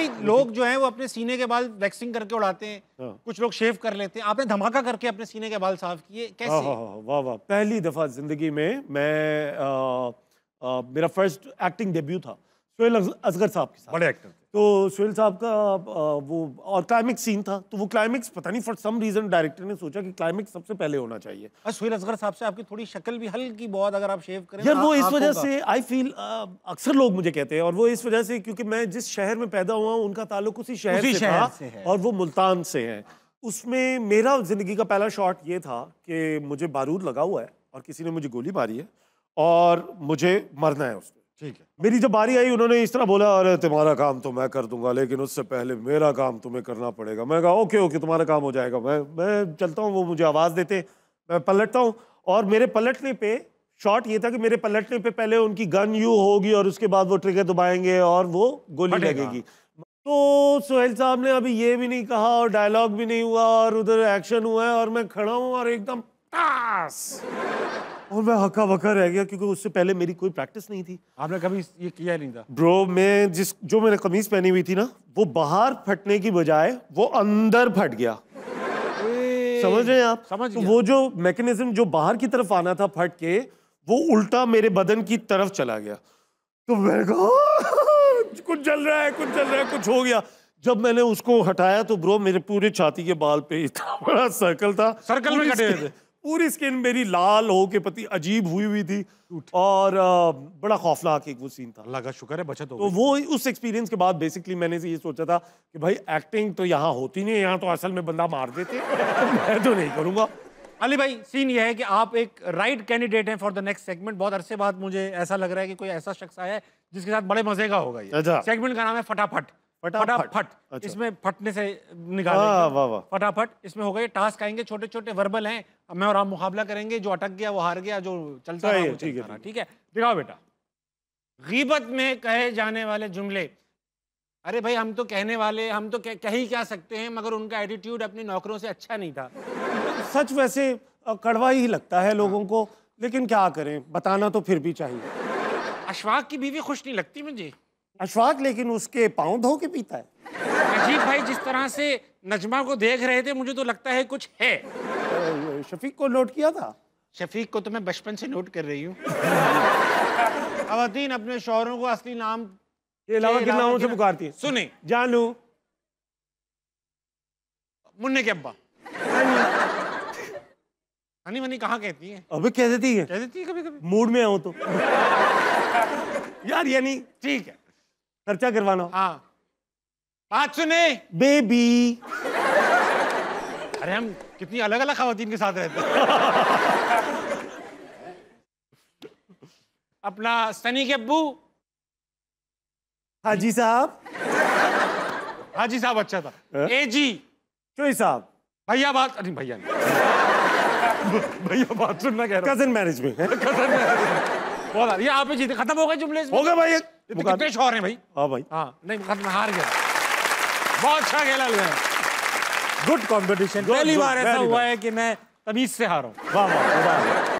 भाई लोग जो हैं वो अपने सीने के बाल वैक्सिंग करके उड़ाते हैं, कुछ लोग शेव कर लेते हैं, आपने धमाका करके अपने सीने के बाल साफ किए, कैसे? वाह वाह, पहली दफा जिंदगी में मैं मेरा फर्स्ट एक्टिंग डेब्यू था सोहेल असगर साहब के साथ। बड़े एक्टर थे। तो सोहेल साहब का वो और क्लाइमेक्स सीन था, तो वो क्लाइमेक्स पता नहीं फॉर सम रीजन डायरेक्टर ने सोचा कि क्लाइमेक्स सबसे पहले होना चाहिए। सोहेल असगर साहब से आपकी थोड़ी शक्ल भी हल्की बहुत, अगर आप शेव करें यार वो इस वजह से आई फील, अक्सर लोग मुझे कहते हैं, और वो इस वजह से क्योंकि मैं जिस शहर में पैदा हुआ हूँ उनका ताल्लुक उसी शहर से था और वो मुल्तान से है। उसमें मेरा जिंदगी का पहला शॉट ये था कि मुझे बारूद लगा हुआ है और किसी ने मुझे गोली मारी है और मुझे मरना है उसमें। ठीक है। मेरी जब बारी आई उन्होंने इस तरह बोला, अरे तुम्हारा काम तो मैं कर दूंगा लेकिन उससे पहले मेरा काम तुम्हें करना पड़ेगा। मैं कहा ओके ओके तुम्हारा काम हो जाएगा, मैं चलता हूँ। वो मुझे आवाज़ देते, मैं पलटता हूँ और मेरे पलटने पे शॉट ये था कि मेरे पलटने पे पहले उनकी गन यू होगी और उसके बाद वो ट्रिगर दबाएंगे और वो गोली लगेगी। तो सोहेल साहब ने अभी ये भी नहीं कहा और डायलॉग भी नहीं हुआ और उधर एक्शन हुआ है और मैं खड़ा हूँ और एकदम टास और मैं हक्का बक्का रह गया क्योंकि उससे पहले मेरी कोई प्रैक्टिस नहीं थी। आपने कभी ये किया नहीं था? ब्रो मैं जो मैंने कमीज पहनी हुई थी ना, वो बाहर फटने की बजाय वो अंदर फट गया। समझ रहे हैं आप? समझ तो वो जो मैकेनिज्म जो बाहर की तरफ आना था फट के, वो उल्टा मेरे बदन की तरफ चला गया। तो मैंने कहा कुछ जल रहा है, कुछ जल रहा है, कुछ हो गया। जब मैंने उसको हटाया तो ब्रो मेरे पूरे छाती के बाल पे इतना बड़ा सर्कल था, सर्कल में कटे हुए थे। पूरी स्किन मेरी लाल हो के पति अजीब हुई हुई थी और बड़ा खौफनाक एक वो सीन था। अल्लाह का शुक्र है बचत हो गई। तो वो उस एक्सपीरियंस के बाद बेसिकली मैंने ये सोचा था कि भाई एक्टिंग तो यहाँ होती नहीं है, यहाँ तो असल में बंदा मार देते मैं तो नहीं करूँगा। अली भाई सीन ये है कि आप एक राइट कैंडिडेट हैं फॉर द नेक्स्ट सेगमेंट। बहुत अरसे बाद मुझे ऐसा लग रहा है कि कोई ऐसा शख्स आया है जिसके साथ बड़े मजे का होगा ये। सेगमेंट का नाम है फटाफट। फटाफट। अच्छा। इसमें फटने से निकालेंगे फटाफट। इसमें होगा ये टास्क आएंगे, छोटे छोटे वर्बल हैं, मैं और आप मुकाबला करेंगे, जो अटक गया वो हार गया, जो चलता रहा वो चलता रहा। ठीक है, दिखाओ बेटा। गीबत में कहे जाने वाले जुमले। अरे भाई हम तो कहने वाले, हम तो कह ही क्या सकते हैं, मगर उनका एटीट्यूड अपने नौकरों से अच्छा नहीं था। सच वैसे कड़वा ही लगता है लोगों को, लेकिन क्या करें, बताना तो फिर भी चाहिए। अशफाक की बीवी खुश नहीं लगती मुझे। अशफाक लेकिन उसके पाँव धो के पीता है। अजीब भाई, जिस तरह से नजमा को देख रहे थे मुझे तो लगता है कुछ है। शफीक को नोट किया था? शफीक को तो मैं बचपन से नोट कर रही हूँ। खवातीन अपने शौहरों को असली नाम के अलावा किन नामों से पुकारती है? सुने, जानू, मुन्ने के अब्बा, हनी मनी कहाँ कहती है? अबे कह देती है, कभी कभी मूड में हो तो। यार यानी ठीक है, खर्चा करवाना। हाँ बात सुने बेबी। अरे हम कितनी अलग अलग खवातीन के साथ रहते हैं। अपना सनी के अब्बू। हाजी साहब। हाजी साहब अच्छा था। एजी चोई साहब। भैया बात, अरे भैया भैया बात सुनना कह रहा हूं। कजन मैरिज में है? Cousin marriage. बहुत ये आप ही जीते, खत्म हो गए जुमले। हो गए भाई, कितने शौहर हैं भाई? हाँ भाई, हाँ नहीं खत्म, हार गया। बहुत अच्छा खेला है, गुड कॉम्पिटिशन। पहली बार ऐसा हुआ है कि मैं तमीज से हारा हूं। वाह वाह।